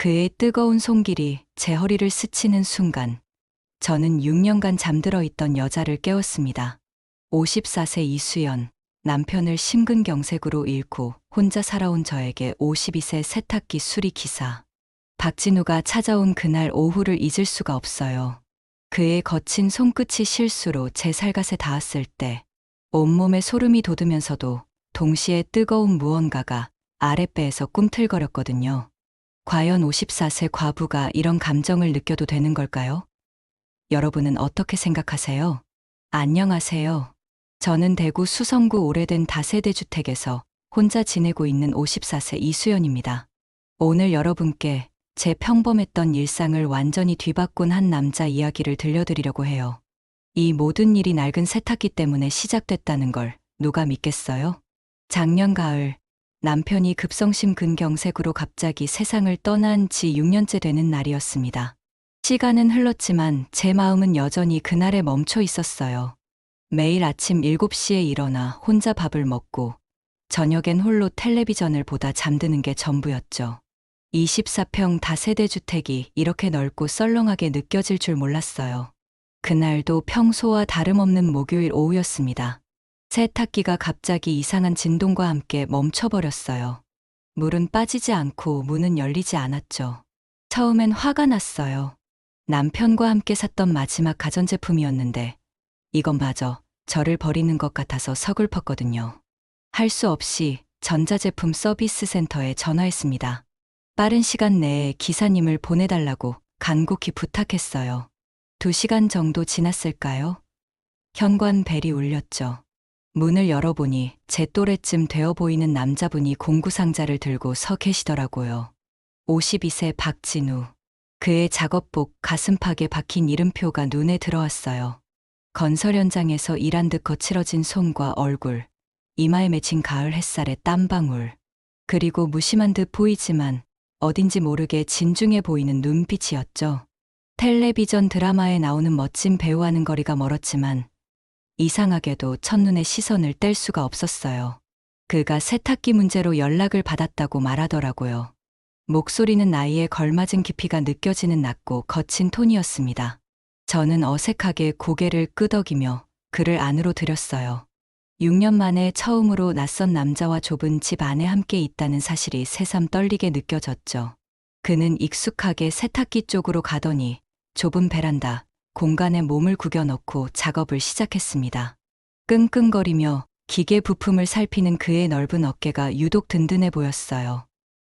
그의 뜨거운 손길이 제 허리를 스치는 순간, 저는 6년간 잠들어 있던 여자를 깨웠습니다. 54세 이수연, 남편을 심근경색으로 잃고 혼자 살아온 저에게 52세 세탁기 수리 기사. 박진우가 찾아온 그날 오후를 잊을 수가 없어요. 그의 거친 손끝이 실수로 제 살갗에 닿았을 때 온몸에 소름이 돋으면서도 동시에 뜨거운 무언가가 아랫배에서 꿈틀거렸거든요. 과연 54세 과부가 이런 감정을 느껴도 되는 걸까요? 여러분은 어떻게 생각하세요? 안녕하세요. 저는 대구 수성구 오래된 다세대 주택에서 혼자 지내고 있는 54세 이수연입니다. 오늘 여러분께 제 평범했던 일상을 완전히 뒤바꾼 한 남자 이야기를 들려드리려고 해요. 이 모든 일이 낡은 세탁기 때문에 시작됐다는 걸 누가 믿겠어요? 작년 가을, 남편이 급성심 근경색으로 갑자기 세상을 떠난 지 6년째 되는 날이었습니다. 시간은 흘렀지만 제 마음은 여전히 그날에 멈춰 있었어요. 매일 아침 7시에 일어나 혼자 밥을 먹고 저녁엔 홀로 텔레비전을 보다 잠드는 게 전부였죠. 24평 다세대 주택이 이렇게 넓고 썰렁하게 느껴질 줄 몰랐어요. 그날도 평소와 다름없는 목요일 오후였습니다. 세탁기가 갑자기 이상한 진동과 함께 멈춰버렸어요. 물은 빠지지 않고 문은 열리지 않았죠. 처음엔 화가 났어요. 남편과 함께 샀던 마지막 가전제품이었는데 이것마저 저를 버리는 것 같아서 서글펐거든요. 할 수 없이 전자제품 서비스 센터에 전화했습니다. 빠른 시간 내에 기사님을 보내달라고 간곡히 부탁했어요. 2시간 정도 지났을까요? 현관 벨이 울렸죠. 문을 열어보니 제 또래쯤 되어 보이는 남자분이 공구상자를 들고 서 계시더라고요. 52세 박진우. 그의 작업복 가슴팍에 박힌 이름표가 눈에 들어왔어요. 건설 현장에서 일한 듯 거칠어진 손과 얼굴, 이마에 맺힌 가을 햇살의 땀방울, 그리고 무심한 듯 보이지만 어딘지 모르게 진중해 보이는 눈빛이었죠. 텔레비전 드라마에 나오는 멋진 배우와는 거리가 멀었지만 이상하게도 첫눈에 시선을 뗄 수가 없었어요. 그가 세탁기 문제로 연락을 받았다고 말하더라고요. 목소리는 나이에 걸맞은 깊이가 느껴지는 낮고 거친 톤이었습니다. 저는 어색하게 고개를 끄덕이며 그를 안으로 들였어요. 6년 만에 처음으로 낯선 남자와 좁은 집 안에 함께 있다는 사실이 새삼 떨리게 느껴졌죠. 그는 익숙하게 세탁기 쪽으로 가더니 좁은 베란다, 공간에 몸을 구겨 넣고 작업을 시작했습니다. 끙끙거리며 기계 부품을 살피는 그의 넓은 어깨가 유독 든든해 보였어요.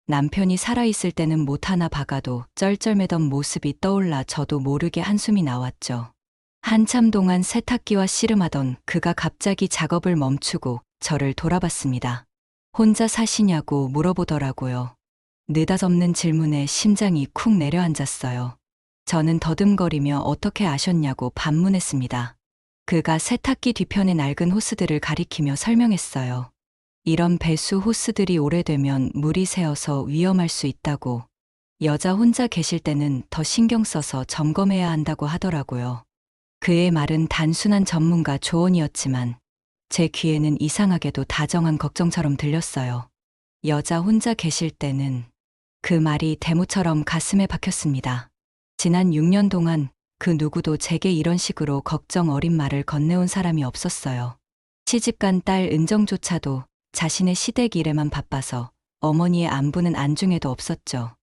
남편이 살아있을 때는 못 하나 박아도 쩔쩔매던 모습이 떠올라 저도 모르게 한숨이 나왔죠. 한참 동안 세탁기와 씨름하던 그가 갑자기 작업을 멈추고 저를 돌아봤습니다. 혼자 사시냐고 물어보더라고요. 느닷없는 질문에 심장이 쿵 내려앉았어요. 저는 더듬거리며 어떻게 아셨냐고 반문했습니다. 그가 세탁기 뒤편의 낡은 호스들을 가리키며 설명했어요. 이런 배수 호스들이 오래되면 물이 새어서 위험할 수 있다고. 여자 혼자 계실 때는 더 신경 써서 점검해야 한다고 하더라고요. 그의 말은 단순한 전문가 조언이었지만 제 귀에는 이상하게도 다정한 걱정처럼 들렸어요. 여자 혼자 계실 때는 그 말이 대모처럼 가슴에 박혔습니다. 지난 6년 동안 그 누구도 제게 이런 식으로 걱정 어린 말을 건네온 사람이 없었어요. 시집간 딸 은정조차도 자신의 시댁 일에만 바빠서 어머니의 안부는 안중에도 없었죠.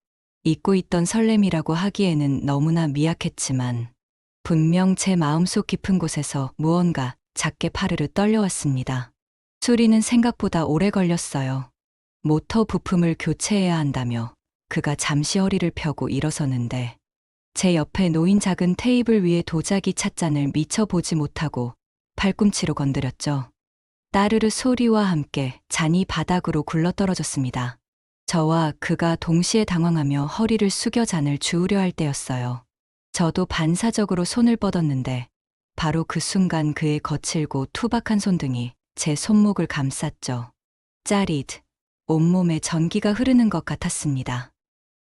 잊고 있던 설렘이라고 하기에는 너무나 미약했지만 분명 제 마음속 깊은 곳에서 무언가 작게 파르르 떨려왔습니다. 수리는 생각보다 오래 걸렸어요. 모터 부품을 교체해야 한다며 그가 잠시 허리를 펴고 일어서는데 제 옆에 놓인 작은 테이블 위에 도자기 찻잔을 미처 보지 못하고 팔꿈치로 건드렸죠. 따르르 소리와 함께 잔이 바닥으로 굴러떨어졌습니다. 저와 그가 동시에 당황하며 허리를 숙여 잔을 주우려 할 때였어요. 저도 반사적으로 손을 뻗었는데 바로 그 순간 그의 거칠고 투박한 손등이 제 손목을 감쌌죠. 짜릿, 온몸에 전기가 흐르는 것 같았습니다.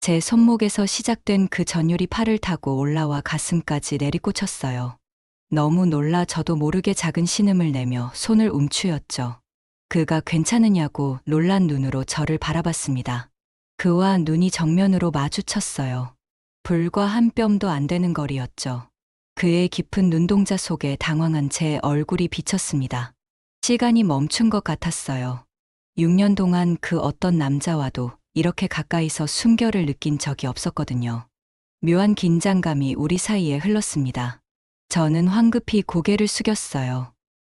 제 손목에서 시작된 그 전율이 팔을 타고 올라와 가슴까지 내리꽂혔어요. 너무 놀라 저도 모르게 작은 신음을 내며 손을 움츠였죠. 그가 괜찮으냐고 놀란 눈으로 저를 바라봤습니다. 그와 눈이 정면으로 마주쳤어요. 불과 한 뼘도 안 되는 거리였죠. 그의 깊은 눈동자 속에 당황한 제 얼굴이 비쳤습니다. 시간이 멈춘 것 같았어요. 6년 동안 그 어떤 남자와도 이렇게 가까이서 숨결을 느낀 적이 없었거든요. 묘한 긴장감이 우리 사이에 흘렀습니다. 저는 황급히 고개를 숙였어요.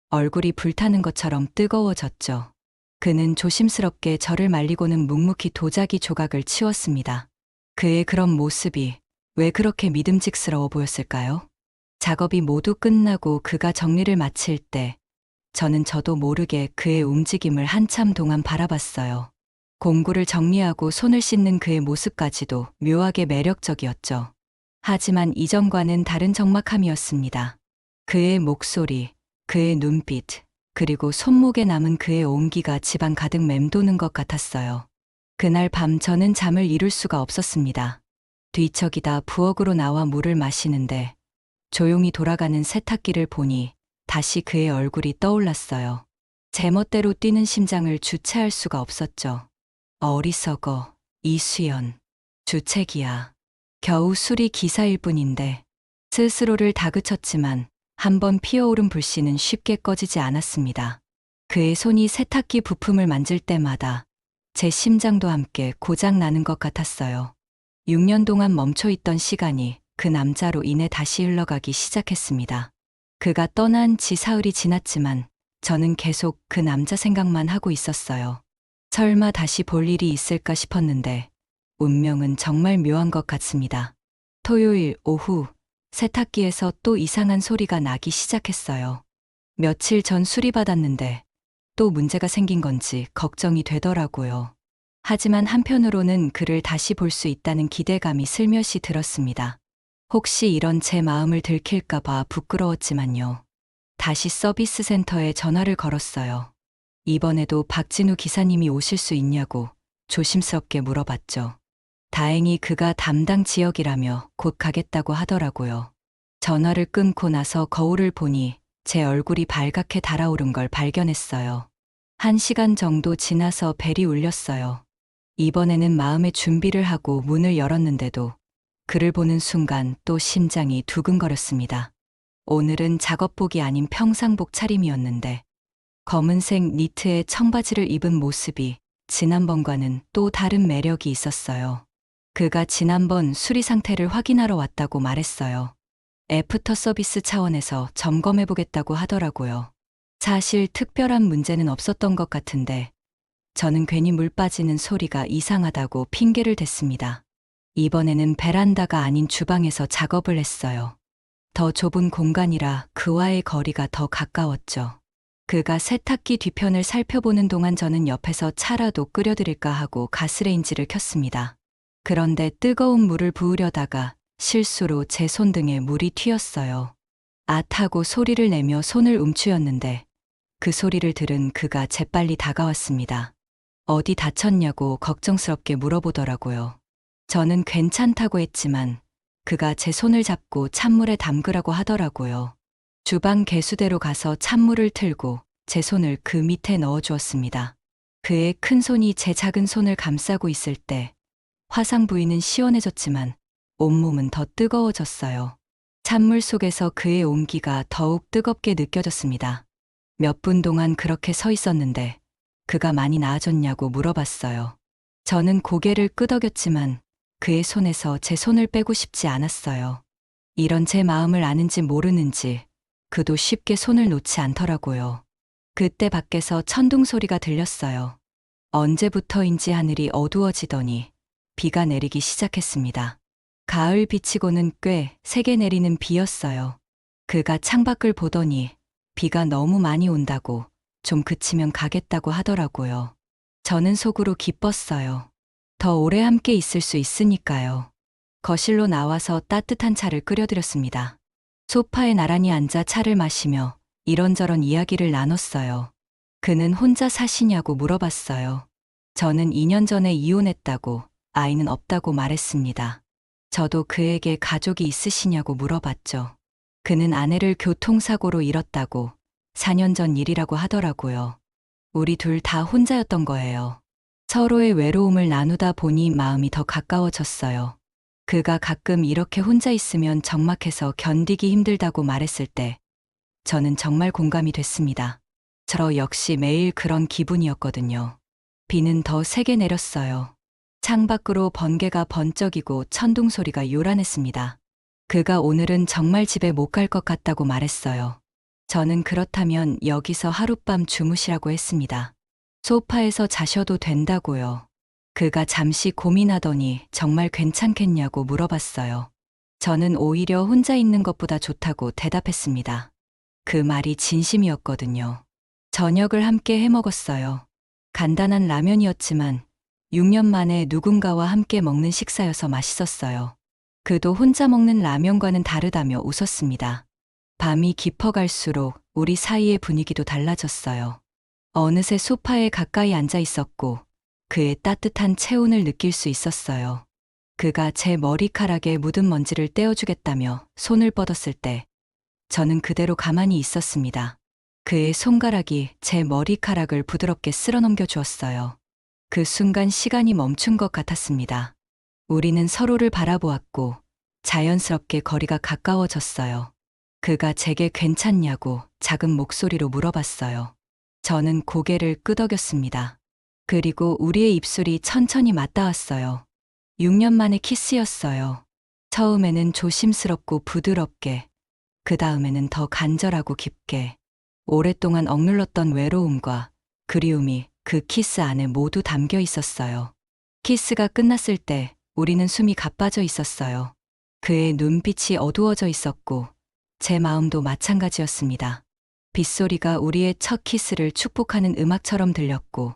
얼굴이 불타는 것처럼 뜨거워졌죠. 그는 조심스럽게 저를 말리고는 묵묵히 도자기 조각을 치웠습니다. 그의 그런 모습이 왜 그렇게 믿음직스러워 보였을까요? 작업이 모두 끝나고 그가 정리를 마칠 때 저도 모르게 그의 움직임을 한참 동안 바라봤어요. 공구를 정리하고 손을 씻는 그의 모습까지도 묘하게 매력적이었죠. 하지만 이전과는 다른 적막함이었습니다. 그의 목소리, 그의 눈빛, 그리고 손목에 남은 그의 온기가 집안 가득 맴도는 것 같았어요. 그날 밤 저는 잠을 이룰 수가 없었습니다. 뒤척이다 부엌으로 나와 물을 마시는데 조용히 돌아가는 세탁기를 보니 다시 그의 얼굴이 떠올랐어요. 제멋대로 뛰는 심장을 주체할 수가 없었죠. 어리석어, 이수연, 주책이야. 겨우 수리 기사일 뿐인데 스스로를 다그쳤지만 한번 피어오른 불씨는 쉽게 꺼지지 않았습니다. 그의 손이 세탁기 부품을 만질 때마다 제 심장도 함께 고장 나는 것 같았어요. 6년 동안 멈춰있던 시간이 그 남자로 인해 다시 흘러가기 시작했습니다. 그가 떠난 지 사흘이 지났지만 저는 계속 그 남자 생각만 하고 있었어요. 설마 다시 볼 일이 있을까 싶었는데 운명은 정말 묘한 것 같습니다. 토요일 오후 세탁기에서 또 이상한 소리가 나기 시작했어요. 며칠 전 수리받았는데 또 문제가 생긴 건지 걱정이 되더라고요. 하지만 한편으로는 그를 다시 볼 수 있다는 기대감이 슬며시 들었습니다. 혹시 이런 제 마음을 들킬까봐 부끄러웠지만요. 다시 서비스 센터에 전화를 걸었어요. 이번에도 박진우 기사님이 오실 수 있냐고 조심스럽게 물어봤죠. 다행히 그가 담당 지역이라며 곧 가겠다고 하더라고요. 전화를 끊고 나서 거울을 보니 제 얼굴이 발갛게 달아오른 걸 발견했어요. 1시간 정도 지나서 벨이 울렸어요. 이번에는 마음의 준비를 하고 문을 열었는데도 그를 보는 순간 또 심장이 두근거렸습니다. 오늘은 작업복이 아닌 평상복 차림이었는데 검은색 니트에 청바지를 입은 모습이 지난번과는 또 다른 매력이 있었어요. 그가 지난번 수리 상태를 확인하러 왔다고 말했어요. 애프터 서비스 차원에서 점검해보겠다고 하더라고요. 사실 특별한 문제는 없었던 것 같은데 저는 괜히 물 빠지는 소리가 이상하다고 핑계를 댔습니다. 이번에는 베란다가 아닌 주방에서 작업을 했어요. 더 좁은 공간이라 그와의 거리가 더 가까웠죠. 그가 세탁기 뒤편을 살펴보는 동안 저는 옆에서 차라도 끓여드릴까 하고 가스레인지를 켰습니다. 그런데 뜨거운 물을 부으려다가 실수로 제 손등에 물이 튀었어요. 앗하고 소리를 내며 손을 움츠였는데 그 소리를 들은 그가 재빨리 다가왔습니다. 어디 다쳤냐고 걱정스럽게 물어보더라고요. 저는 괜찮다고 했지만 그가 제 손을 잡고 찬물에 담그라고 하더라고요. 주방 개수대로 가서 찬물을 틀고 제 손을 그 밑에 넣어주었습니다. 그의 큰 손이 제 작은 손을 감싸고 있을 때 화상 부위는 시원해졌지만 온몸은 더 뜨거워졌어요. 찬물 속에서 그의 온기가 더욱 뜨겁게 느껴졌습니다. 몇 분 동안 그렇게 서 있었는데 그가 많이 나아졌냐고 물어봤어요. 저는 고개를 끄덕였지만 그의 손에서 제 손을 빼고 싶지 않았어요. 이런 제 마음을 아는지 모르는지 그도 쉽게 손을 놓지 않더라고요. 그때 밖에서 천둥 소리가 들렸어요. 언제부터인지 하늘이 어두워지더니 비가 내리기 시작했습니다. 가을 비치고는 꽤 세게 내리는 비였어요. 그가 창밖을 보더니 비가 너무 많이 온다고 좀 그치면 가겠다고 하더라고요. 저는 속으로 기뻤어요. 더 오래 함께 있을 수 있으니까요. 거실로 나와서 따뜻한 차를 끓여드렸습니다. 소파에 나란히 앉아 차를 마시며 이런저런 이야기를 나눴어요. 그는 혼자 사시냐고 물어봤어요. 저는 2년 전에 이혼했다고 아이는 없다고 말했습니다. 저도 그에게 가족이 있으시냐고 물어봤죠. 그는 아내를 교통사고로 잃었다고 4년 전 일이라고 하더라고요. 우리 둘 다 혼자였던 거예요. 서로의 외로움을 나누다 보니 마음이 더 가까워졌어요. 그가 가끔 이렇게 혼자 있으면 적막해서 견디기 힘들다고 말했을 때 저는 정말 공감이 됐습니다. 저 역시 매일 그런 기분이었거든요. 비는 더 세게 내렸어요. 창밖으로 번개가 번쩍이고 천둥 소리가 요란했습니다. 그가 오늘은 정말 집에 못 갈 것 같다고 말했어요. 저는 그렇다면 여기서 하룻밤 주무시라고 했습니다. 소파에서 자셔도 된다고요. 그가 잠시 고민하더니 정말 괜찮겠냐고 물어봤어요. 저는 오히려 혼자 있는 것보다 좋다고 대답했습니다. 그 말이 진심이었거든요. 저녁을 함께 해 먹었어요. 간단한 라면이었지만 6년 만에 누군가와 함께 먹는 식사여서 맛있었어요. 그도 혼자 먹는 라면과는 다르다며 웃었습니다. 밤이 깊어갈수록 우리 사이의 분위기도 달라졌어요. 어느새 소파에 가까이 앉아 있었고 그의 따뜻한 체온을 느낄 수 있었어요. 그가 제 머리카락에 묻은 먼지를 떼어주겠다며 손을 뻗었을 때 저는 그대로 가만히 있었습니다. 그의 손가락이 제 머리카락을 부드럽게 쓸어넘겨 주었어요. 그 순간 시간이 멈춘 것 같았습니다. 우리는 서로를 바라보았고 자연스럽게 거리가 가까워졌어요. 그가 제게 괜찮냐고 작은 목소리로 물어봤어요. 저는 고개를 끄덕였습니다. 그리고 우리의 입술이 천천히 맞닿았어요. 6년 만의 키스였어요. 처음에는 조심스럽고 부드럽게, 그 다음에는 더 간절하고 깊게. 오랫동안 억눌렀던 외로움과 그리움이 그 키스 안에 모두 담겨 있었어요. 키스가 끝났을 때 우리는 숨이 가빠져 있었어요. 그의 눈빛이 어두워져 있었고 제 마음도 마찬가지였습니다. 빗소리가 우리의 첫 키스를 축복하는 음악처럼 들렸고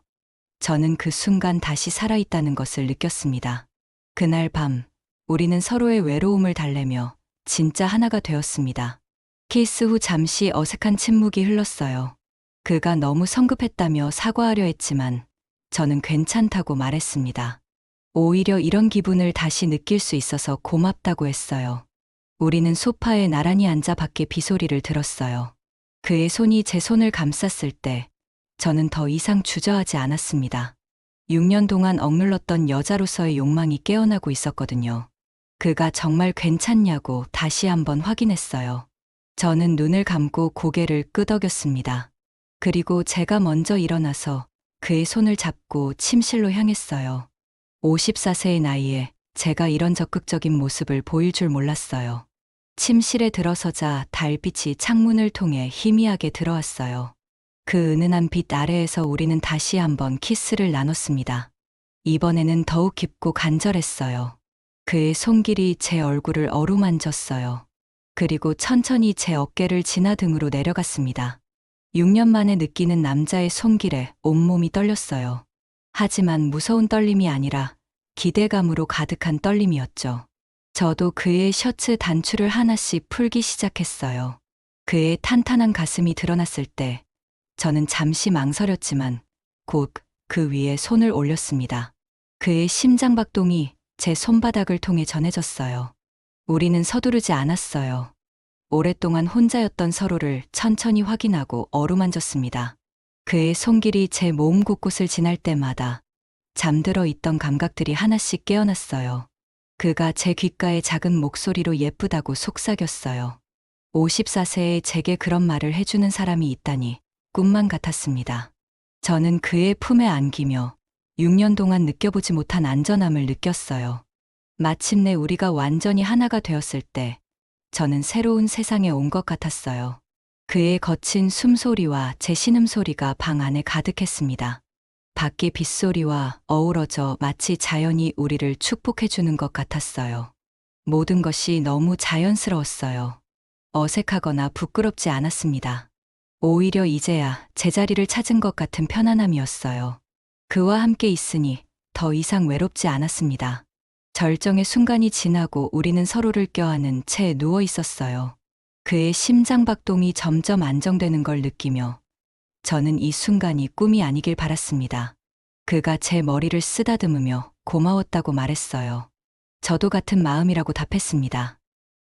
저는 그 순간 다시 살아있다는 것을 느꼈습니다. 그날 밤 우리는 서로의 외로움을 달래며 진짜 하나가 되었습니다. 키스 후 잠시 어색한 침묵이 흘렀어요. 그가 너무 성급했다며 사과하려 했지만 저는 괜찮다고 말했습니다. 오히려 이런 기분을 다시 느낄 수 있어서 고맙다고 했어요. 우리는 소파에 나란히 앉아 밖에 비소리를 들었어요. 그의 손이 제 손을 감쌌을 때 저는 더 이상 주저하지 않았습니다. 6년 동안 억눌렀던 여자로서의 욕망이 깨어나고 있었거든요. 그가 정말 괜찮냐고 다시 한번 확인했어요. 저는 눈을 감고 고개를 끄덕였습니다. 그리고 제가 먼저 일어나서 그의 손을 잡고 침실로 향했어요. 54세의 나이에 제가 이런 적극적인 모습을 보일 줄 몰랐어요. 침실에 들어서자 달빛이 창문을 통해 희미하게 들어왔어요. 그 은은한 빛 아래에서 우리는 다시 한번 키스를 나눴습니다. 이번에는 더욱 깊고 간절했어요. 그의 손길이 제 얼굴을 어루만졌어요. 그리고 천천히 제 어깨를 지나 등으로 내려갔습니다. 6년 만에 느끼는 남자의 손길에 온몸이 떨렸어요. 하지만 무서운 떨림이 아니라 기대감으로 가득한 떨림이었죠. 저도 그의 셔츠 단추를 하나씩 풀기 시작했어요. 그의 탄탄한 가슴이 드러났을 때 저는 잠시 망설였지만 곧 그 위에 손을 올렸습니다. 그의 심장박동이 제 손바닥을 통해 전해졌어요. 우리는 서두르지 않았어요. 오랫동안 혼자였던 서로를 천천히 확인하고 어루만졌습니다. 그의 손길이 제 몸 곳곳을 지날 때마다 잠들어 있던 감각들이 하나씩 깨어났어요. 그가 제 귓가에 작은 목소리로 예쁘다고 속삭였어요. 54세에 제게 그런 말을 해주는 사람이 있다니 꿈만 같았습니다. 저는 그의 품에 안기며 6년 동안 느껴보지 못한 안전함을 느꼈어요. 마침내 우리가 완전히 하나가 되었을 때 저는 새로운 세상에 온 것 같았어요. 그의 거친 숨소리와 제 신음소리가 방 안에 가득했습니다. 밖의 빗소리와 어우러져 마치 자연이 우리를 축복해주는 것 같았어요. 모든 것이 너무 자연스러웠어요. 어색하거나 부끄럽지 않았습니다. 오히려 이제야 제자리를 찾은 것 같은 편안함이었어요. 그와 함께 있으니 더 이상 외롭지 않았습니다. 절정의 순간이 지나고 우리는 서로를 껴안은 채 누워 있었어요. 그의 심장박동이 점점 안정되는 걸 느끼며 저는 이 순간이 꿈이 아니길 바랐습니다. 그가 제 머리를 쓰다듬으며 고마웠다고 말했어요. 저도 같은 마음이라고 답했습니다.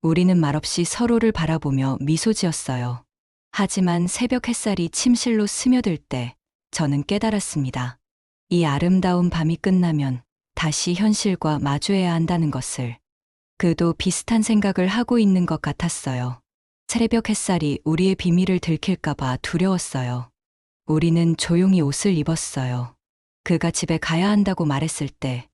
우리는 말없이 서로를 바라보며 미소 지었어요. 하지만 새벽 햇살이 침실로 스며들 때 저는 깨달았습니다. 이 아름다운 밤이 끝나면 다시 현실과 마주해야 한다는 것을. 그도 비슷한 생각을 하고 있는 것 같았어요. 새벽 햇살이 우리의 비밀을 들킬까봐 두려웠어요. 우리는 조용히 옷을 입었어요. 그가 집에 가야 한다고 말했을 때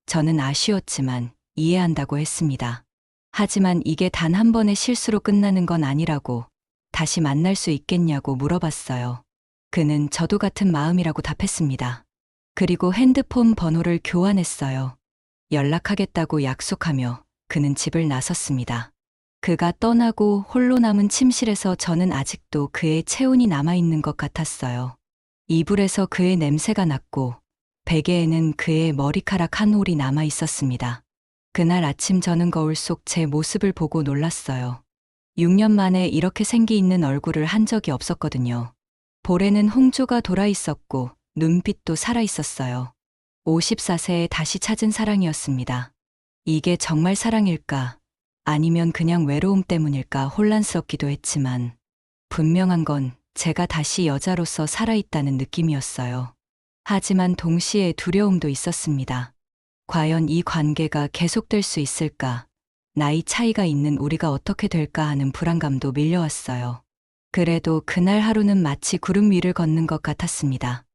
저는 아쉬웠지만 이해한다고 했습니다. 하지만 이게 단 한 번의 실수로 끝나는 건 아니라고, 다시 만날 수 있겠냐고 물어봤어요. 그는 저도 같은 마음이라고 답했습니다. 그리고 핸드폰 번호를 교환했어요. 연락하겠다고 약속하며 그는 집을 나섰습니다. 그가 떠나고 홀로 남은 침실에서 저는 아직도 그의 체온이 남아있는 것 같았어요. 이불에서 그의 냄새가 났고 베개에는 그의 머리카락 한 올이 남아 있었습니다. 그날 아침 저는 거울 속 제 모습을 보고 놀랐어요. 6년 만에 이렇게 생기 있는 얼굴을 한 적이 없었거든요. 볼에는 홍조가 돌아 있었고 눈빛도 살아 있었어요. 54세에 다시 찾은 사랑이었습니다. 이게 정말 사랑일까? 아니면 그냥 외로움 때문일까 혼란스럽기도 했지만 분명한 건 제가 다시 여자로서 살아있다는 느낌이었어요. 하지만 동시에 두려움도 있었습니다. 과연 이 관계가 계속될 수 있을까? 나이 차이가 있는 우리가 어떻게 될까 하는 불안감도 밀려왔어요. 그래도 그날 하루는 마치 구름 위를 걷는 것 같았습니다.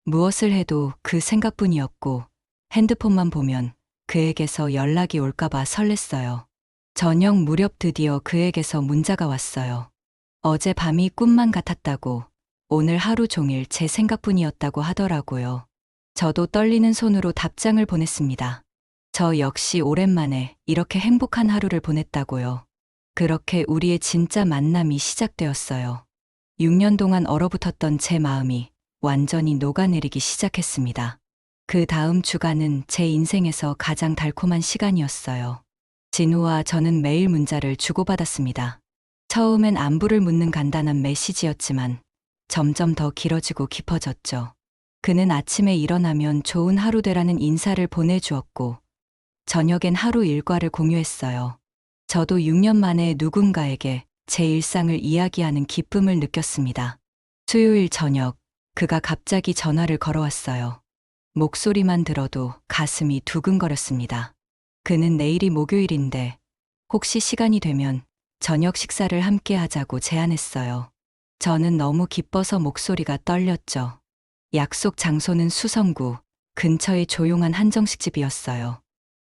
무엇을 해도 그 생각뿐이었고 핸드폰만 보면 그에게서 연락이 올까봐 설렜어요. 저녁 무렵 드디어 그에게서 문자가 왔어요. 어제 밤이 꿈만 같았다고, 오늘 하루 종일 제 생각뿐이었다고 하더라고요. 저도 떨리는 손으로 답장을 보냈습니다. 저 역시 오랜만에 이렇게 행복한 하루를 보냈다고요. 그렇게 우리의 진짜 만남이 시작되었어요. 6년 동안 얼어붙었던 제 마음이 완전히 녹아내리기 시작했습니다. 그 다음 주간은 제 인생에서 가장 달콤한 시간이었어요. 진우와 저는 매일 문자를 주고받았습니다. 처음엔 안부를 묻는 간단한 메시지였지만 점점 더 길어지고 깊어졌죠. 그는 아침에 일어나면 좋은 하루 되라는 인사를 보내주었고 저녁엔 하루 일과를 공유했어요. 저도 6년 만에 누군가에게 제 일상을 이야기하는 기쁨을 느꼈습니다. 수요일 저녁, 그가 갑자기 전화를 걸어왔어요. 목소리만 들어도 가슴이 두근거렸습니다. 그는 내일이 목요일인데 혹시 시간이 되면 저녁 식사를 함께 하자고 제안했어요. 저는 너무 기뻐서 목소리가 떨렸죠. 약속 장소는 수성구 근처의 조용한 한정식집이었어요.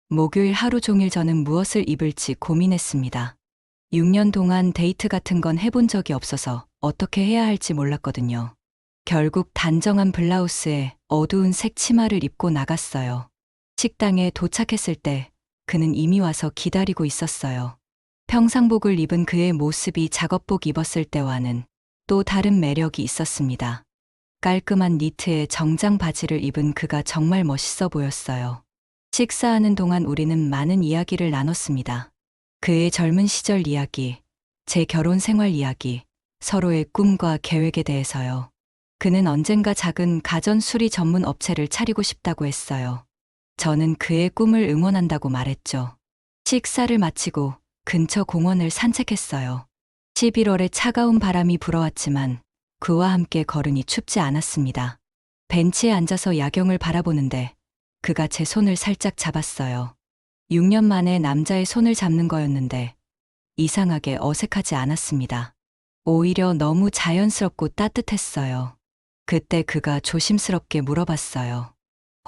목요일 하루 종일 저는 무엇을 입을지 고민했습니다. 6년 동안 데이트 같은 건 해본 적이 없어서 어떻게 해야 할지 몰랐거든요. 결국 단정한 블라우스에 어두운 색 치마를 입고 나갔어요. 식당에 도착했을 때 그는 이미 와서 기다리고 있었어요. 평상복을 입은 그의 모습이 작업복 입었을 때와는 또 다른 매력이 있었습니다. 깔끔한 니트에 정장 바지를 입은 그가 정말 멋있어 보였어요. 식사하는 동안 우리는 많은 이야기를 나눴습니다. 그의 젊은 시절 이야기, 제 결혼 생활 이야기, 서로의 꿈과 계획에 대해서요. 그는 언젠가 작은 가전 수리 전문 업체를 차리고 싶다고 했어요. 저는 그의 꿈을 응원한다고 말했죠. 식사를 마치고 근처 공원을 산책했어요. 11월에 차가운 바람이 불어왔지만 그와 함께 걸으니 춥지 않았습니다. 벤치에 앉아서 야경을 바라보는데 그가 제 손을 살짝 잡았어요. 6년 만에 남자의 손을 잡는 거였는데 이상하게 어색하지 않았습니다. 오히려 너무 자연스럽고 따뜻했어요. 그때 그가 조심스럽게 물어봤어요.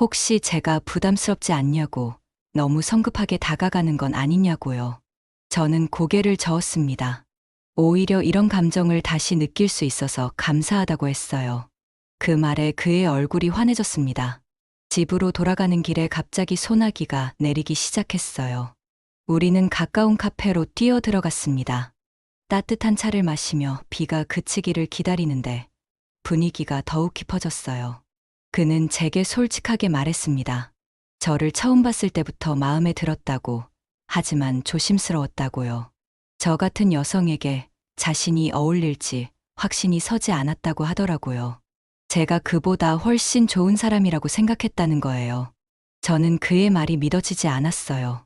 혹시 제가 부담스럽지 않냐고, 너무 성급하게 다가가는 건 아니냐고요. 저는 고개를 저었습니다. 오히려 이런 감정을 다시 느낄 수 있어서 감사하다고 했어요. 그 말에 그의 얼굴이 환해졌습니다. 집으로 돌아가는 길에 갑자기 소나기가 내리기 시작했어요. 우리는 가까운 카페로 뛰어 들어갔습니다. 따뜻한 차를 마시며 비가 그치기를 기다리는데 분위기가 더욱 깊어졌어요. 그는 제게 솔직하게 말했습니다. 저를 처음 봤을 때부터 마음에 들었다고, 하지만 조심스러웠다고요. 저 같은 여성에게 자신이 어울릴지 확신이 서지 않았다고 하더라고요. 제가 그보다 훨씬 좋은 사람이라고 생각했다는 거예요. 저는 그의 말이 믿어지지 않았어요.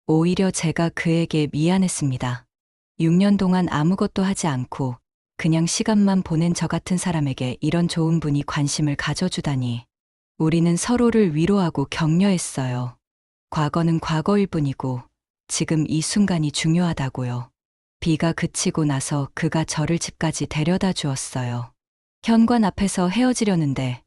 오히려 제가 그에게 미안했습니다. 6년 동안 아무것도 하지 않고 그냥 시간만 보낸 저 같은 사람에게 이런 좋은 분이 관심을 가져주다니. 우리는 서로를 위로하고 격려했어요. 과거는 과거일 뿐이고 지금 이 순간이 중요하다고요. 비가 그치고 나서 그가 저를 집까지 데려다 주었어요. 현관 앞에서 헤어지려는데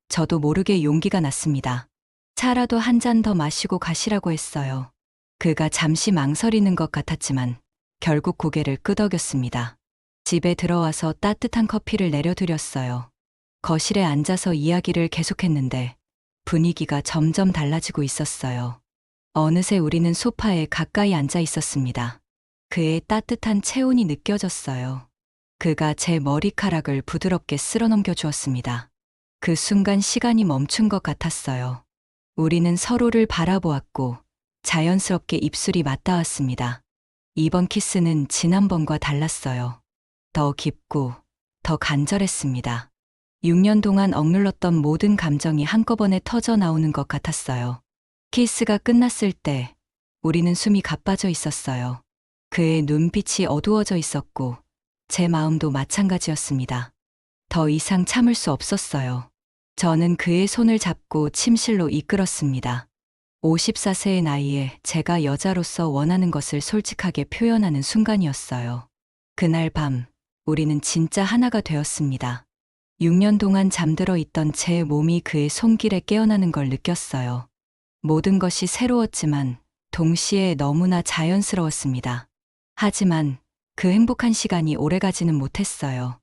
저도 모르게 용기가 났습니다. 차라도 한 잔 더 마시고 가시라고 했어요. 그가 잠시 망설이는 것 같았지만 결국 고개를 끄덕였습니다. 집에 들어와서 따뜻한 커피를 내려드렸어요. 거실에 앉아서 이야기를 계속했는데 분위기가 점점 달라지고 있었어요. 어느새 우리는 소파에 가까이 앉아 있었습니다. 그의 따뜻한 체온이 느껴졌어요. 그가 제 머리카락을 부드럽게 쓸어넘겨 주었습니다. 그 순간 시간이 멈춘 것 같았어요. 우리는 서로를 바라보았고 자연스럽게 입술이 맞닿았습니다. 이번 키스는 지난번과 달랐어요. 더 깊고 더 간절했습니다. 6년 동안 억눌렀던 모든 감정이 한꺼번에 터져 나오는 것 같았어요. 키스가 끝났을 때 우리는 숨이 가빠져 있었어요. 그의 눈빛이 어두워져 있었고 제 마음도 마찬가지였습니다. 더 이상 참을 수 없었어요. 저는 그의 손을 잡고 침실로 이끌었습니다. 54세의 나이에 제가 여자로서 원하는 것을 솔직하게 표현하는 순간이었어요. 그날 밤 우리는 진짜 하나가 되었습니다. 6년 동안 잠들어 있던 제 몸이 그의 손길에 깨어나는 걸 느꼈어요. 모든 것이 새로웠지만 동시에 너무나 자연스러웠습니다. 하지만 그 행복한 시간이 오래가지는 못했어요.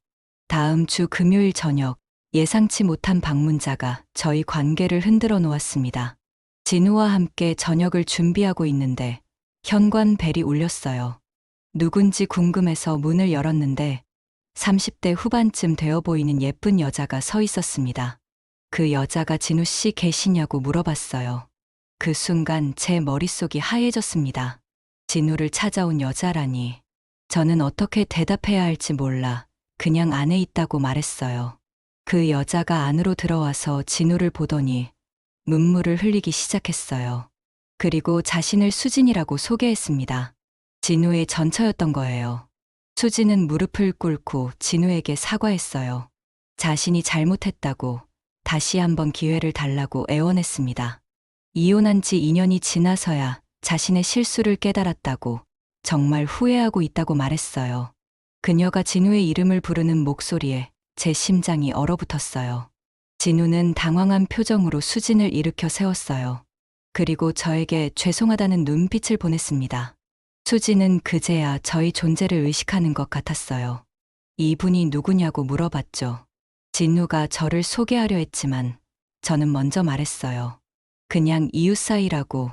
다음 주 금요일 저녁 예상치 못한 방문자가 저희 관계를 흔들어 놓았습니다. 진우와 함께 저녁을 준비하고 있는데 현관 벨이 울렸어요. 누군지 궁금해서 문을 열었는데 30대 후반쯤 되어 보이는 예쁜 여자가 서 있었습니다. 그 여자가 진우 씨 계시냐고 물어봤어요. 그 순간 제 머릿속이 하얘졌습니다. 진우를 찾아온 여자라니. 저는 어떻게 대답해야 할지 몰라 그냥 안에 있다고 말했어요. 그 여자가 안으로 들어와서 진우를 보더니 눈물을 흘리기 시작했어요. 그리고 자신을 수진이라고 소개했습니다. 진우의 전처였던 거예요. 수진은 무릎을 꿇고 진우에게 사과했어요. 자신이 잘못했다고 다시 한번 기회를 달라고 애원했습니다. 이혼한 지 2년이 지나서야 자신의 실수를 깨달았다고 정말 후회하고 있다고 말했어요. 그녀가 진우의 이름을 부르는 목소리에 제 심장이 얼어붙었어요. 진우는 당황한 표정으로 수진을 일으켜 세웠어요. 그리고 저에게 죄송하다는 눈빛을 보냈습니다. 수진은 그제야 저희 존재를 의식하는 것 같았어요. 이분이 누구냐고 물어봤죠. 진우가 저를 소개하려 했지만 저는 먼저 말했어요. 그냥 이웃 사이라고,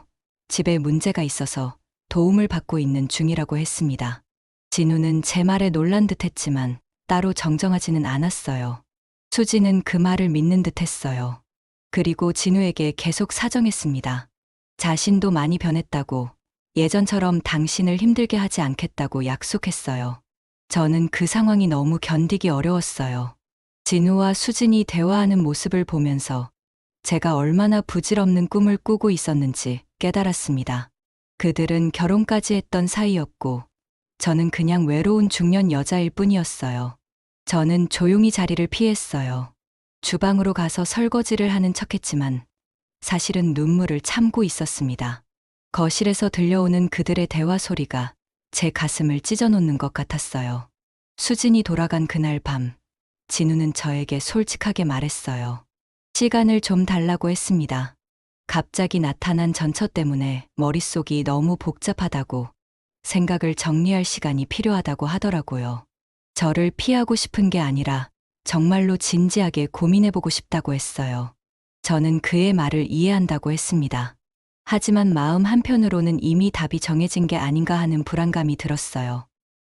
집에 문제가 있어서 도움을 받고 있는 중이라고 했습니다. 진우는 제 말에 놀란 듯 했지만 따로 정정하지는 않았어요. 수지는 그 말을 믿는 듯 했어요. 그리고 진우에게 계속 사정했습니다. 자신도 많이 변했다고, 예전처럼 당신을 힘들게 하지 않겠다고 약속했어요. 저는 그 상황이 너무 견디기 어려웠어요. 진우와 수진이 대화하는 모습을 보면서 제가 얼마나 부질없는 꿈을 꾸고 있었는지 깨달았습니다. 그들은 결혼까지 했던 사이였고 저는 그냥 외로운 중년 여자일 뿐이었어요. 저는 조용히 자리를 피했어요. 주방으로 가서 설거지를 하는 척했지만 사실은 눈물을 참고 있었습니다. 거실에서 들려오는 그들의 대화 소리가 제 가슴을 찢어놓는 것 같았어요. 수진이 돌아간 그날 밤, 진우는 저에게 솔직하게 말했어요. 시간을 좀 달라고 했습니다. 갑자기 나타난 전처 때문에 머릿속이 너무 복잡하다고, 생각을 정리할 시간이 필요하다고 하더라고요. 저를 피하고 싶은 게 아니라 정말로 진지하게 고민해보고 싶다고 했어요. 저는 그의 말을 이해한다고 했습니다. 하지만 마음 한편으로는 이미 답이 정해진 게 아닌가 하는 불안감이 들었어요.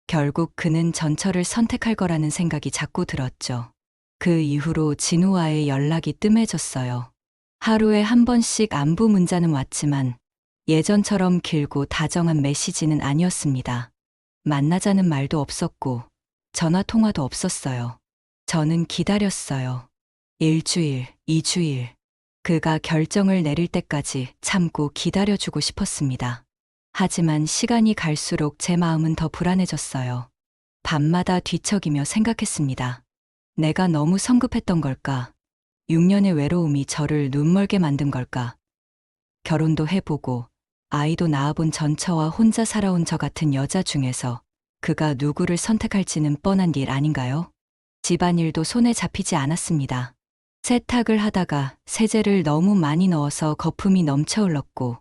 결국 그는 전처를 선택할 거라는 생각이 자꾸 들었죠. 그 이후로 진우와의 연락이 뜸해졌어요. 하루에 한 번씩 안부 문자는 왔지만 예전처럼 길고 다정한 메시지는 아니었습니다. 만나자는 말도 없었고 전화 통화도 없었어요. 저는 기다렸어요. 1주일, 2주일. 그가 결정을 내릴 때까지 참고 기다려주고 싶었습니다. 하지만 시간이 갈수록 제 마음은 더 불안해졌어요. 밤마다 뒤척이며 생각했습니다. 내가 너무 성급했던 걸까? 6년의 외로움이 저를 눈멀게 만든 걸까? 결혼도 해보고 아이도 낳아본 전처와 혼자 살아온 저 같은 여자 중에서 그가 누구를 선택할지는 뻔한 일 아닌가요? 집안일도 손에 잡히지 않았습니다. 세탁을 하다가 세제를 너무 많이 넣어서 거품이 넘쳐 흘렀고,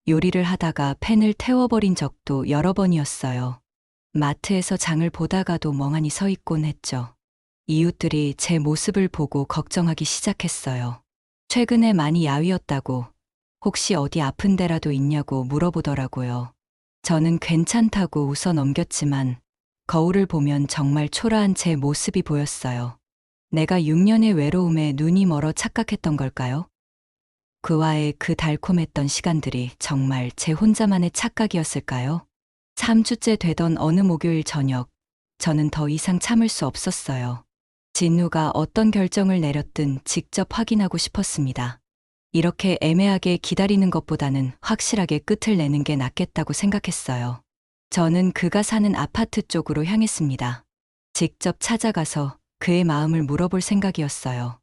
요리를 하다가 팬을 태워버린 적도 여러 번이었어요. 마트에서 장을 보다가도 멍하니 서 있곤 했죠. 이웃들이 제 모습을 보고 걱정하기 시작했어요. 최근에 많이 야위었다고, 혹시 어디 아픈 데라도 있냐고 물어보더라고요. 저는 괜찮다고 웃어 넘겼지만 거울을 보면 정말 초라한 제 모습이 보였어요. 내가 6년의 외로움에 눈이 멀어 착각했던 걸까요? 그와의 그 달콤했던 시간들이 정말 제 혼자만의 착각이었을까요? 3주째 되던 어느 목요일 저녁, 저는 더 이상 참을 수 없었어요. 진우가 어떤 결정을 내렸든 직접 확인하고 싶었습니다. 이렇게 애매하게 기다리는 것보다는 확실하게 끝을 내는 게 낫겠다고 생각했어요. 저는 그가 사는 아파트 쪽으로 향했습니다. 직접 찾아가서 그의 마음을 물어볼 생각이었어요.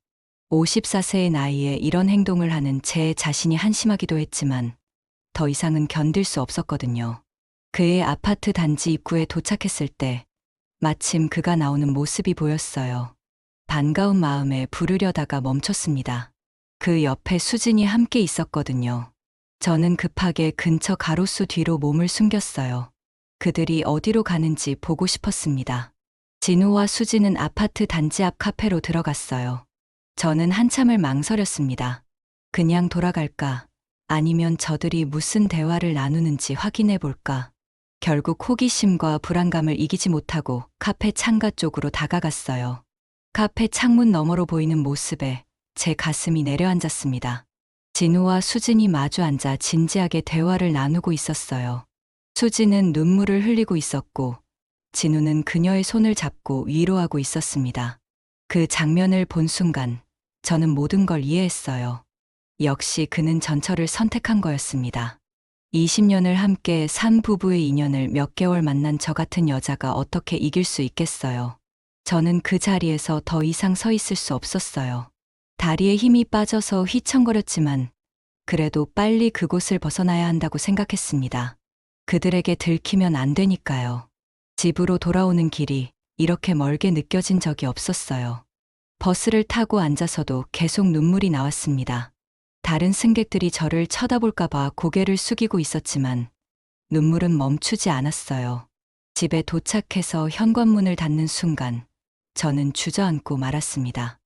54세의 나이에 이런 행동을 하는 제 자신이 한심하기도 했지만 더 이상은 견딜 수 없었거든요. 그의 아파트 단지 입구에 도착했을 때 마침 그가 나오는 모습이 보였어요. 반가운 마음에 부르려다가 멈췄습니다. 그 옆에 수진이 함께 있었거든요. 저는 급하게 근처 가로수 뒤로 몸을 숨겼어요. 그들이 어디로 가는지 보고 싶었습니다. 진우와 수진은 아파트 단지 앞 카페로 들어갔어요. 저는 한참을 망설였습니다. 그냥 돌아갈까? 아니면 저들이 무슨 대화를 나누는지 확인해 볼까? 결국 호기심과 불안감을 이기지 못하고 카페 창가 쪽으로 다가갔어요. 카페 창문 너머로 보이는 모습에 제 가슴이 내려앉았습니다. 진우와 수진이 마주 앉아 진지하게 대화를 나누고 있었어요. 수진은 눈물을 흘리고 있었고, 진우는 그녀의 손을 잡고 위로하고 있었습니다. 그 장면을 본 순간 저는 모든 걸 이해했어요. 역시 그는 전철을 선택한 거였습니다. 20년을 함께 산 부부의 인연을 몇 개월 만난 저 같은 여자가 어떻게 이길 수 있겠어요. 저는 그 자리에서 더 이상 서 있을 수 없었어요. 다리에 힘이 빠져서 휘청거렸지만 그래도 빨리 그곳을 벗어나야 한다고 생각했습니다. 그들에게 들키면 안 되니까요. 집으로 돌아오는 길이 이렇게 멀게 느껴진 적이 없었어요. 버스를 타고 앉아서도 계속 눈물이 나왔습니다. 다른 승객들이 저를 쳐다볼까봐 고개를 숙이고 있었지만 눈물은 멈추지 않았어요. 집에 도착해서 현관문을 닫는 순간 저는 주저앉고 말았습니다.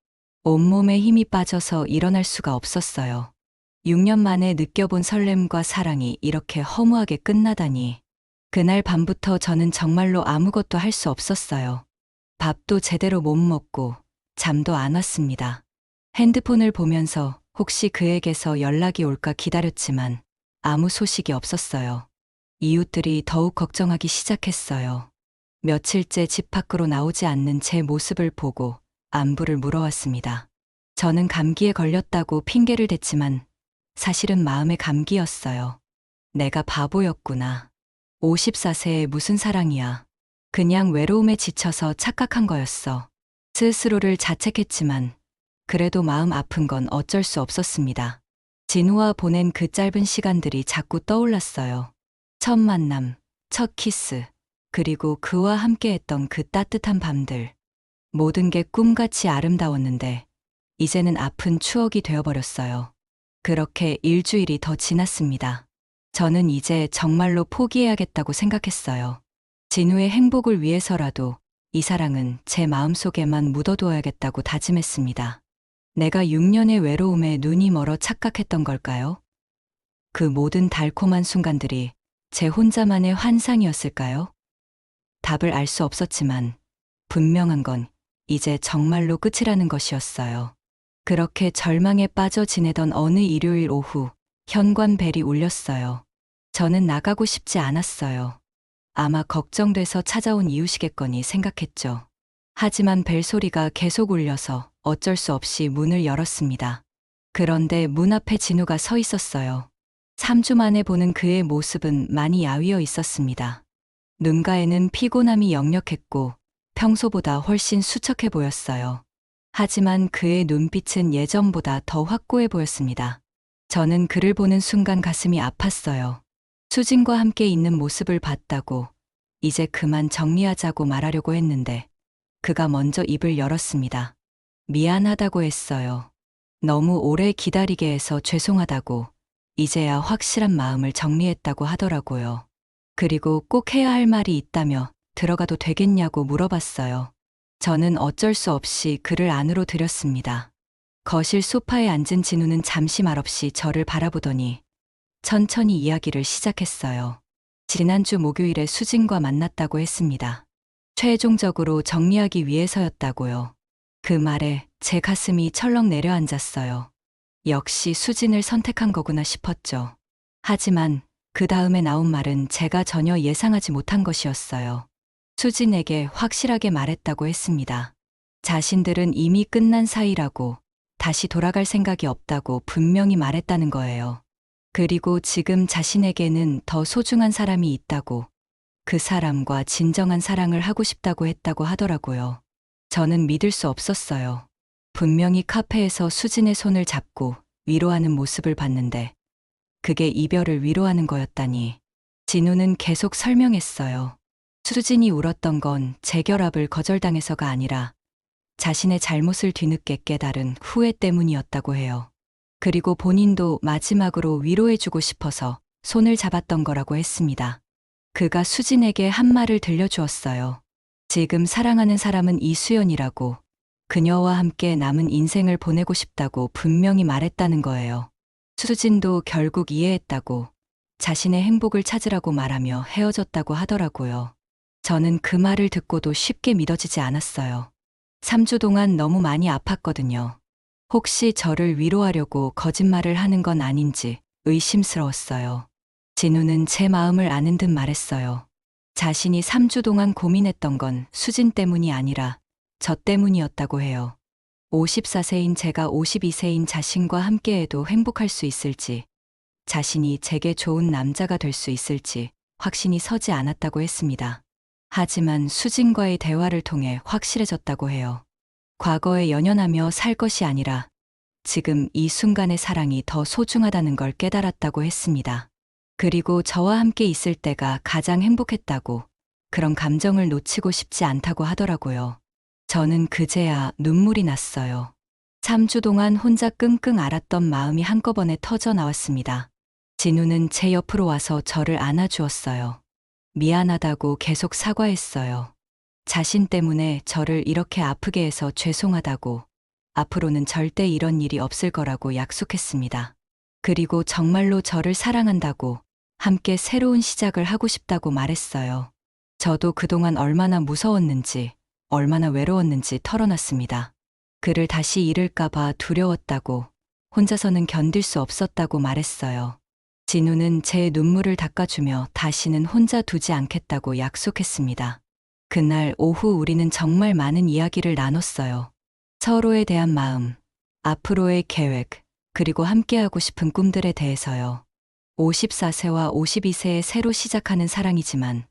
온몸에 힘이 빠져서 일어날 수가 없었어요. 6년 만에 느껴본 설렘과 사랑이 이렇게 허무하게 끝나다니. 그날 밤부터 저는 정말로 아무것도 할 수 없었어요. 밥도 제대로 못 먹고 잠도 안 왔습니다. 핸드폰을 보면서 혹시 그에게서 연락이 올까 기다렸지만 아무 소식이 없었어요. 이웃들이 더욱 걱정하기 시작했어요. 며칠째 집 밖으로 나오지 않는 제 모습을 보고 안부를 물어왔습니다. 저는 감기에 걸렸다고 핑계를 댔지만 사실은 마음의 감기였어요. 내가 바보였구나. 54세에 무슨 사랑이야. 그냥 외로움에 지쳐서 착각한 거였어. 스스로를 자책했지만 그래도 마음 아픈 건 어쩔 수 없었습니다. 진우와 보낸 그 짧은 시간들이 자꾸 떠올랐어요. 첫 만남, 첫 키스, 그리고 그와 함께했던 그 따뜻한 밤들. 모든 게 꿈같이 아름다웠는데 이제는 아픈 추억이 되어버렸어요. 그렇게 일주일이 더 지났습니다. 저는 이제 정말로 포기해야겠다고 생각했어요. 진우의 행복을 위해서라도 이 사랑은 제 마음속에만 묻어두어야겠다고 다짐했습니다. 내가 6년의 외로움에 눈이 멀어 착각했던 걸까요? 그 모든 달콤한 순간들이 제 혼자만의 환상이었을까요? 답을 알 수 없었지만 분명한 건 이제 정말로 끝이라는 것이었어요. 그렇게 절망에 빠져 지내던 어느 일요일 오후 현관벨이 울렸어요. 저는 나가고 싶지 않았어요. 아마 걱정돼서 찾아온 이웃이겠거니 생각했죠. 하지만 벨소리가 계속 울려서 어쩔 수 없이 문을 열었습니다. 그런데 문 앞에 진우가 서 있었어요. 3주 만에 보는 그의 모습은 많이 야위어 있었습니다. 눈가에는 피곤함이 역력했고 평소보다 훨씬 수척해 보였어요. 하지만 그의 눈빛은 예전보다 더 확고해 보였습니다. 저는 그를 보는 순간 가슴이 아팠어요. 수진과 함께 있는 모습을 봤다고, 이제 그만 정리하자고 말하려고 했는데, 그가 먼저 입을 열었습니다. 미안하다고 했어요. 너무 오래 기다리게 해서 죄송하다고, 이제야 확실한 마음을 정리했다고 하더라고요. 그리고 꼭 해야 할 말이 있다며 들어가도 되겠냐고 물어봤어요. 저는 어쩔 수 없이 그를 안으로 들였습니다. 거실 소파에 앉은 진우는 잠시 말없이 저를 바라보더니 천천히 이야기를 시작했어요. 지난주 목요일에 수진과 만났다고 했습니다. 최종적으로 정리하기 위해서였다고요. 그 말에 제 가슴이 철렁 내려앉았어요. 역시 수진을 선택한 거구나 싶었죠. 하지만 그 다음에 나온 말은 제가 전혀 예상하지 못한 것이었어요. 수진에게 확실하게 말했다고 했습니다. 자신들은 이미 끝난 사이라고, 다시 돌아갈 생각이 없다고 분명히 말했다는 거예요. 그리고 지금 자신에게는 더 소중한 사람이 있다고, 그 사람과 진정한 사랑을 하고 싶다고 했다고 하더라고요. 저는 믿을 수 없었어요. 분명히 카페에서 수진의 손을 잡고 위로하는 모습을 봤는데, 그게 이별을 위로하는 거였다니. 진우는 계속 설명했어요. 수진이 울었던 건 재결합을 거절당해서가 아니라 자신의 잘못을 뒤늦게 깨달은 후회 때문이었다고 해요. 그리고 본인도 마지막으로 위로해주고 싶어서 손을 잡았던 거라고 했습니다. 그가 수진에게 한 말을 들려주었어요. 지금 사랑하는 사람은 이수연이라고, 그녀와 함께 남은 인생을 보내고 싶다고 분명히 말했다는 거예요. 수진도 결국 이해했다고, 자신의 행복을 찾으라고 말하며 헤어졌다고 하더라고요. 저는 그 말을 듣고도 쉽게 믿어지지 않았어요. 3주 동안 너무 많이 아팠거든요. 혹시 저를 위로하려고 거짓말을 하는 건 아닌지 의심스러웠어요. 진우는 제 마음을 아는 듯 말했어요. 자신이 3주 동안 고민했던 건 수진 때문이 아니라 저 때문이었다고 해요. 54세인 제가 52세인 자신과 함께해도 행복할 수 있을지, 자신이 제게 좋은 남자가 될 수 있을지 확신이 서지 않았다고 했습니다. 하지만 수진과의 대화를 통해 확실해졌다고 해요. 과거에 연연하며 살 것이 아니라 지금 이 순간의 사랑이 더 소중하다는 걸 깨달았다고 했습니다. 그리고 저와 함께 있을 때가 가장 행복했다고, 그런 감정을 놓치고 싶지 않다고 하더라고요. 저는 그제야 눈물이 났어요. 3주 동안 혼자 끙끙 앓았던 마음이 한꺼번에 터져 나왔습니다. 진우는 제 옆으로 와서 저를 안아주었어요. 미안하다고 계속 사과했어요. 자신 때문에 저를 이렇게 아프게 해서 죄송하다고, 앞으로는 절대 이런 일이 없을 거라고 약속했습니다. 그리고 정말로 저를 사랑한다고, 함께 새로운 시작을 하고 싶다고 말했어요. 저도 그동안 얼마나 무서웠는지, 얼마나 외로웠는지 털어놨습니다. 그를 다시 잃을까봐 두려웠다고, 혼자서는 견딜 수 없었다고 말했어요. 진우는 제 눈물을 닦아주며 다시는 혼자 두지 않겠다고 약속했습니다. 그날 오후 우리는 정말 많은 이야기를 나눴어요. 서로에 대한 마음, 앞으로의 계획, 그리고 함께하고 싶은 꿈들에 대해서요. 54세와 52세에 새로 시작하는 사랑이지만,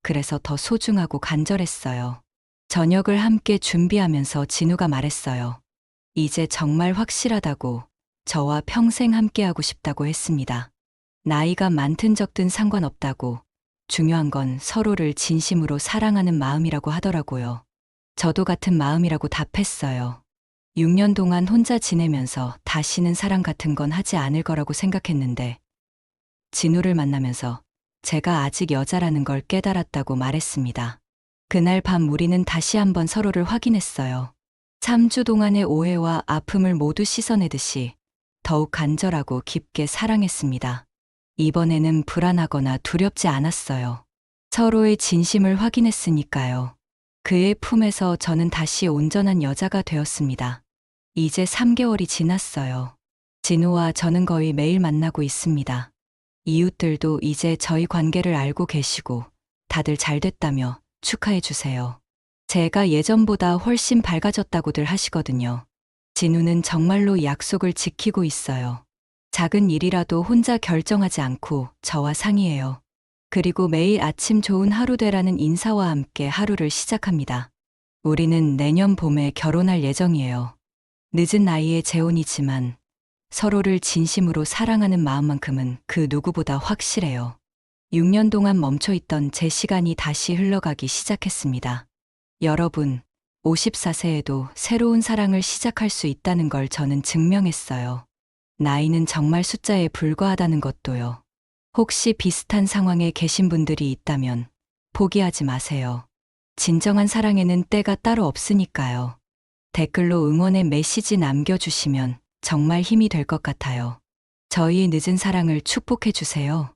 그래서 더 소중하고 간절했어요. 저녁을 함께 준비하면서 진우가 말했어요. 이제 정말 확실하다고, 저와 평생 함께하고 싶다고 했습니다. 나이가 많든 적든 상관없다고, 중요한 건 서로를 진심으로 사랑하는 마음이라고 하더라고요. 저도 같은 마음이라고 답했어요. 6년 동안 혼자 지내면서 다시는 사랑 같은 건 하지 않을 거라고 생각했는데, 진우를 만나면서 제가 아직 여자라는 걸 깨달았다고 말했습니다. 그날 밤 우리는 다시 한번 서로를 확인했어요. 3주 동안의 오해와 아픔을 모두 씻어내듯이 더욱 간절하고 깊게 사랑했습니다. 이번에는 불안하거나 두렵지 않았어요. 서로의 진심을 확인했으니까요. 그의 품에서 저는 다시 온전한 여자가 되었습니다. 이제 3개월이 지났어요. 진우와 저는 거의 매일 만나고 있습니다. 이웃들도 이제 저희 관계를 알고 계시고 다들 잘 됐다며 축하해 주세요. 제가 예전보다 훨씬 밝아졌다고들 하시거든요. 진우는 정말로 약속을 지키고 있어요. 작은 일이라도 혼자 결정하지 않고 저와 상의해요. 그리고 매일 아침 좋은 하루 되라는 인사와 함께 하루를 시작합니다. 우리는 내년 봄에 결혼할 예정이에요. 늦은 나이에 재혼이지만 서로를 진심으로 사랑하는 마음만큼은 그 누구보다 확실해요. 6년 동안 멈춰있던 제 시간이 다시 흘러가기 시작했습니다. 여러분, 54세에도 새로운 사랑을 시작할 수 있다는 걸 저는 증명했어요. 나이는 정말 숫자에 불과하다는 것도요. 혹시 비슷한 상황에 계신 분들이 있다면 포기하지 마세요. 진정한 사랑에는 때가 따로 없으니까요. 댓글로 응원의 메시지 남겨주시면 정말 힘이 될 것 같아요. 저희의 늦은 사랑을 축복해 주세요.